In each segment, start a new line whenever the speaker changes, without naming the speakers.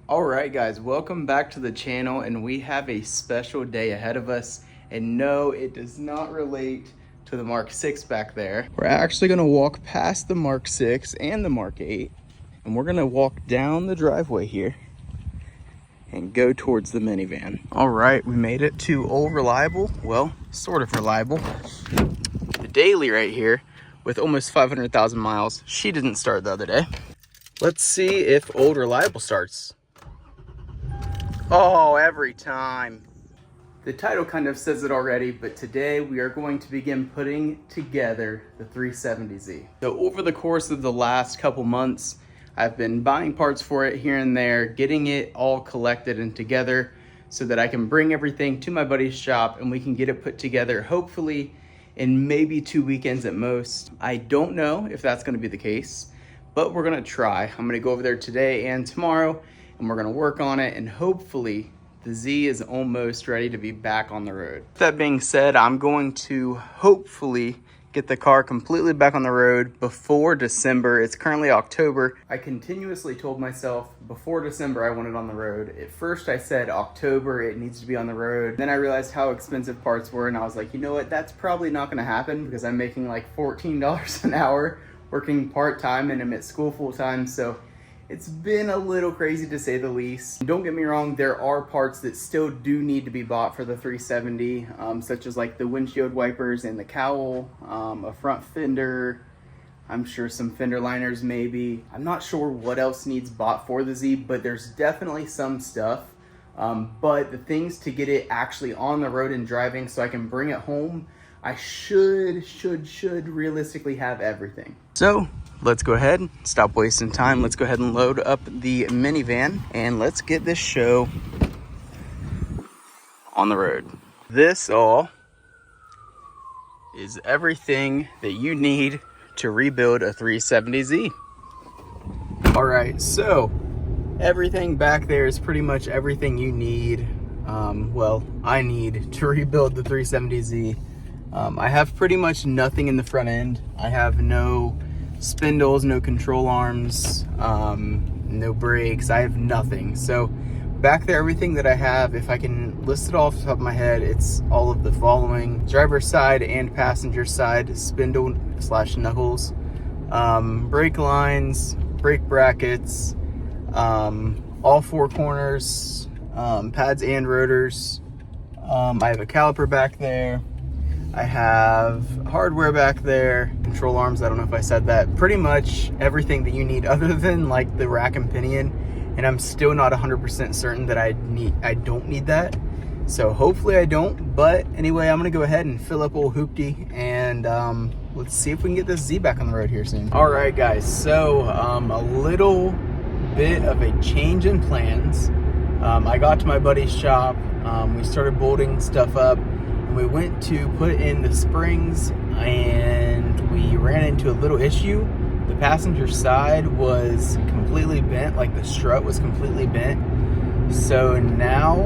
Alright guys, welcome back to the channel, and we have a special day ahead of us. And no, it does not relate to the Mark 6 back there. We're actually going to walk past the Mark 6 and the Mark 8, and we're going to walk down the driveway here and go towards the minivan. Alright, we made it to Old Reliable. Well, sort of reliable. The daily right here with almost 500,000 miles. She didn't start the other day. Let's see if Old Reliable starts. Oh, every time. The title kind of says it already, but today we are going to begin putting together the 370Z. So over the course of the last couple months, I've been buying parts for it here and there, getting it all collected and together so that I can bring everything to my buddy's shop and we can get it put together, hopefully in maybe 2 weekends at most. I don't know if that's going to be the case, but we're going to try. I'm going to go over there today and tomorrow, and we're gonna work on it, and hopefully the Z is almost ready to be back on the road. With that being said, I'm going to hopefully get the car completely back on the road before December. It's currently October. I continuously told myself before December I want it on the road. At first I said October, it needs to be on the road. Then I realized how expensive parts were, and I was like, you know what, that's probably not gonna happen because I'm making like $14 an hour working part-time and I'm at school full-time, so it's been a little crazy to say the least. Don't get me wrong, there are parts that still do need to be bought for the 370, such as like the windshield wipers and the cowl, a front fender, I'm sure some fender liners maybe. I'm not sure what else needs bought for the Z, but there's definitely some stuff. But the things to get it actually on the road and driving so I can bring it home, I should realistically have everything. So let's go ahead, stop wasting time. Let's go ahead and load up the minivan and let's get this show on the road. This all is everything that you need to rebuild a 370Z. All right, so everything back there is pretty much everything you need. Well, I need to rebuild the 370Z. I have pretty much nothing in the front end. I have no spindles, no control arms, no brakes. I have nothing. So back there, everything that I have, if I can list it off the top of my head, it's all of the following: driver's side and passenger side spindle / knuckles, brake lines, brake brackets, all four corners, pads and rotors. I have a caliper back there. I have hardware back there, control arms, I don't know if I said that. Pretty much everything that you need other than like the rack and pinion, and I'm still not 100% certain that I don't need that. So hopefully I don't, but anyway, I'm gonna go ahead and fill up old Hoopty and let's see if we can get this Z back on the road here soon. All right guys, so a little bit of a change in plans. I got to my buddy's shop, we started bolting stuff up. We went to put in the springs and we ran into a little issue. The passenger side was completely bent, like the strut was completely bent. So now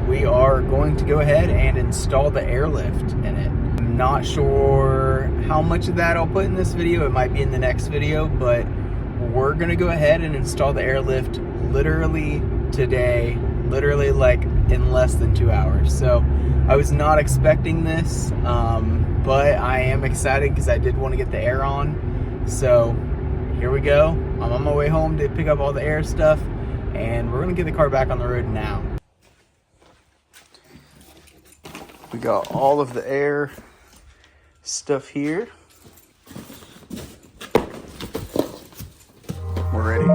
we are going to go ahead and install the airlift in it. I'm not sure how much of that I'll put in this video. It might be in the next video, but we're gonna go ahead and install the airlift literally today, literally like in less than 2 hours. So I was not expecting this, but I am excited because I did want to get the air on. So here we go. I'm on my way home to pick up all the air stuff, and we're gonna get the car back on the road now. We got all of the air stuff here. We're ready.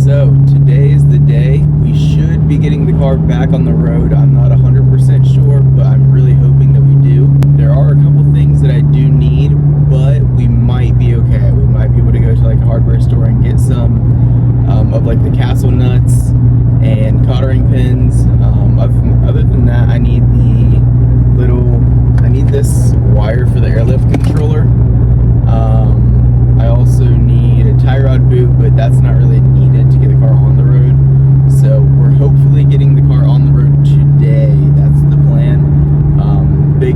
So today is the day. We should be getting the car back on the road. I'm not 100% sure, but I'm really hoping that we do. There are a couple things that I do need, but we might be okay. We might be able to go to like a hardware store and get some of like the castle nuts and cottering pins. Other than that, I need this wire for the airlift controller. I also need a tie rod boot, but that's not really needed to get the car on the road. So we're hopefully getting the car on the road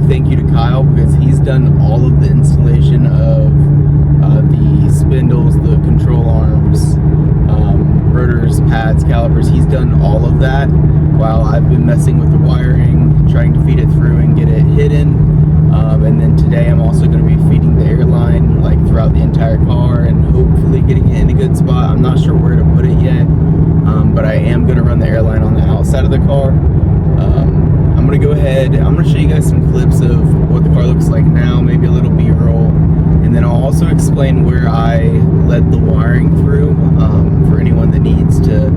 thank you to Kyle, because he's done all of the installation of the spindles, the control arms, rotors, pads, calipers. He's done all of that while I've been messing with the wiring, trying to feed it through and get it hidden. And then today I'm also going to be feeding the airline like throughout the entire car and hopefully getting it in a good spot. I'm not sure where to put it yet, but I am going to run the airline on the outside of the car. I'm going to go ahead, I'm going to show you guys some clips of what the car looks like now, maybe a little B-roll, and then I'll also explain where I led the wiring through for anyone that needs to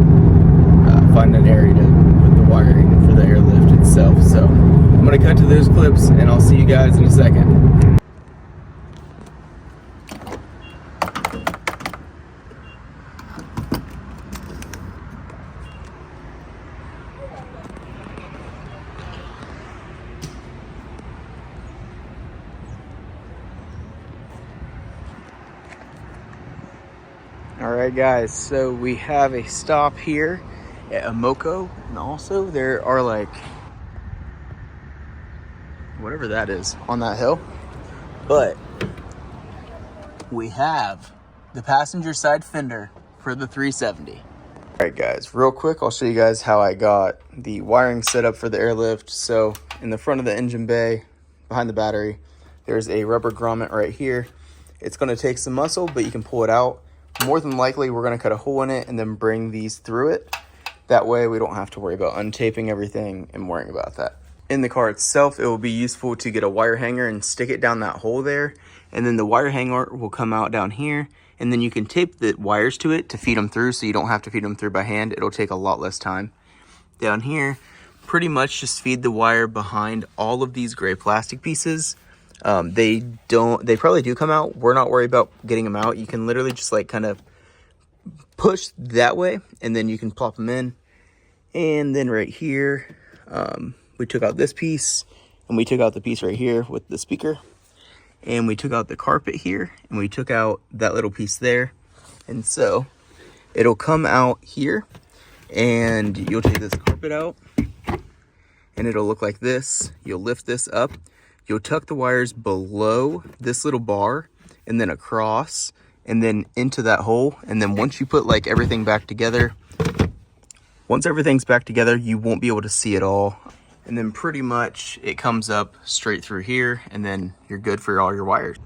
find an area to put the wiring for the airlift itself. So I'm going to cut to those clips and I'll see you guys in a second. All right, guys, so we have a stop here at Amoko, and also there are like whatever that is on that hill, but we have the passenger side fender for the 370. All right, guys, real quick, I'll show you guys how I got the wiring set up for the airlift. So in the front of the engine bay, behind the battery, there's a rubber grommet right here. It's going to take some muscle, but you can pull it out. More than likely, we're going to cut a hole in it and then bring these through it. That way we don't have to worry about untaping everything and worrying about that. In the car itself, it will be useful to get a wire hanger and stick it down that hole there. And then the wire hanger will come out down here. And then you can tape the wires to it to feed them through, so you don't have to feed them through by hand. It'll take a lot less time. Down here, pretty much just feed the wire behind all of these gray plastic pieces. They probably do come out. We're not worried about getting them out. You can literally just like kind of push that way and then you can plop them in. And then right here, we took out this piece and we took out the piece right here with the speaker, and we took out the carpet here and we took out that little piece there. And so it'll come out here and you'll take this carpet out and it'll look like this. You'll lift this up. You'll tuck the wires below this little bar and then across and then into that hole. And then once you put like everything back together, once everything's back together, you won't be able to see it all. And then pretty much it comes up straight through here and then you're good for all your wires.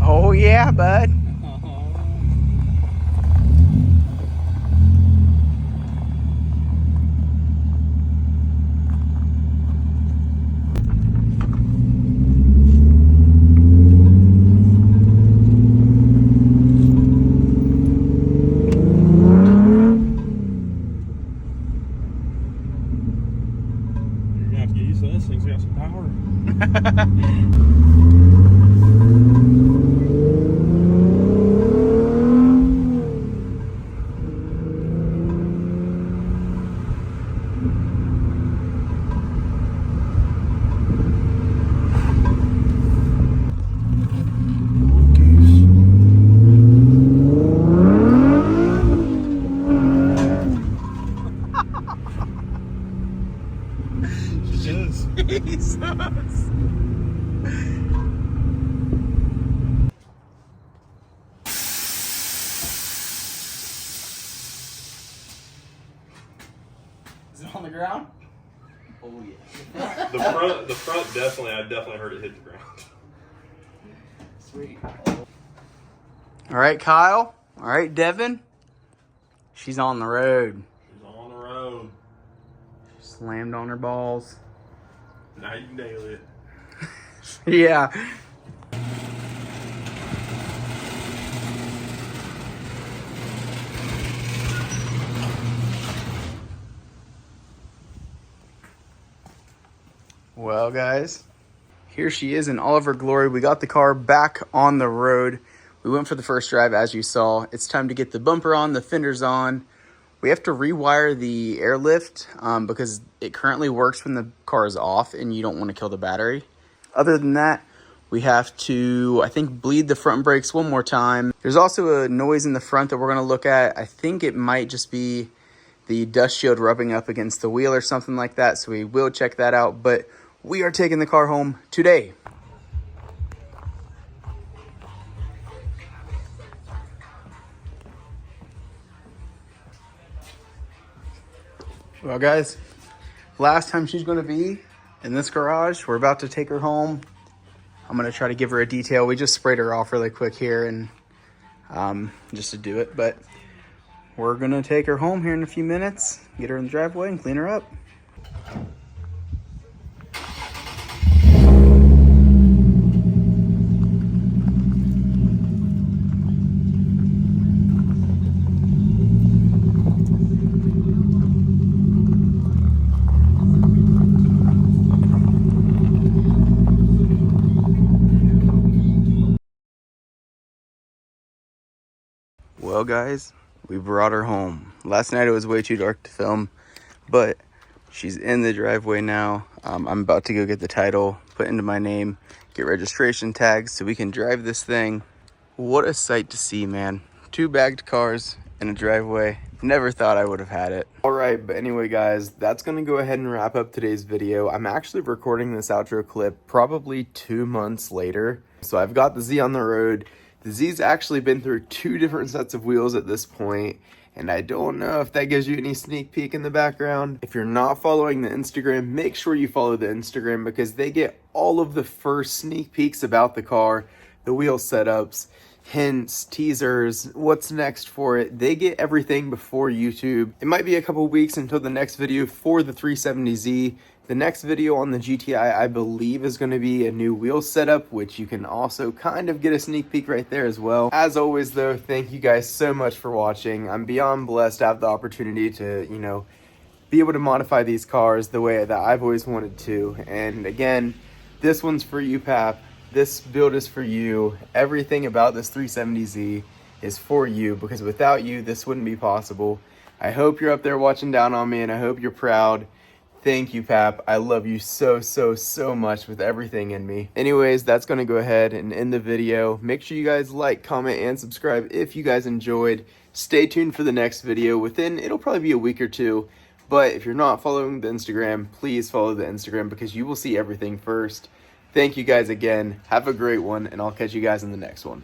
Oh yeah, bud.
You're gonna have to get used to this. Thing's got some power.
Jesus. Is it on the ground? Oh yeah.
The front definitely, I definitely heard it hit the ground.
Sweet. All right, Kyle. All right, Devin. She's on the road.
She's on the road.
Slammed on her balls.
Now you nail it.
Yeah. Well, guys, here she is in all of her glory. We got the car back on the road. We went for the first drive, as you saw. It's time to get the bumper on, the fenders on. We have to rewire the airlift because it currently works when the car is off and you don't want to kill the battery. Other than that, we have to, I think, bleed the front brakes one more time. There's also a noise in the front that we're going to look at. I think it might just be the dust shield rubbing up against the wheel or something like that. So we will check that out. But we are taking the car home today. Well, guys, last time she's going to be in this garage. We're about to take her home. I'm going to try to give her a detail. We just sprayed her off really quick here and just to do it. But we're going to take her home here in a few minutes, get her in the driveway and clean her up. Well, guys, we brought her home. Last night it was way too dark to film, but she's in the driveway now. I'm about to go get the title put into my name, get registration tags so we can drive this thing. What a sight to see, man. 2 bagged cars in a driveway. Never thought I would have had it. All right, but anyway, guys, that's going to go ahead and wrap up today's video. I'm actually recording this outro clip probably 2 months later. So I've got the Z on the road. The Z's actually been through 2 different sets of wheels at this point, and I don't know if that gives you any sneak peek in the background. If you're not following the Instagram, make sure you follow the Instagram because they get all of the first sneak peeks about the car, the wheel setups, hints, teasers, what's next for it. They get everything before YouTube. It might be a couple weeks until the next video for the 370Z. The next video on the GTI, I believe, is going to be a new wheel setup, which you can also kind of get a sneak peek right there as well. As always, though, thank you guys so much for watching. I'm beyond blessed to have the opportunity to, you know, be able to modify these cars the way that I've always wanted to. And again, this one's for you, Pap. This build is for you. Everything about this 370Z is for you because without you, this wouldn't be possible. I hope you're up there watching down on me and I hope you're proud. Thank you, Pap. I love you so, so, so much with everything in me. Anyways, that's going to go ahead and end the video. Make sure you guys like, comment, and subscribe if you guys enjoyed. Stay tuned for the next video. It'll probably be a week or 2. But if you're not following the Instagram, please follow the Instagram because you will see everything first. Thank you guys again. Have a great one, and I'll catch you guys in the next one.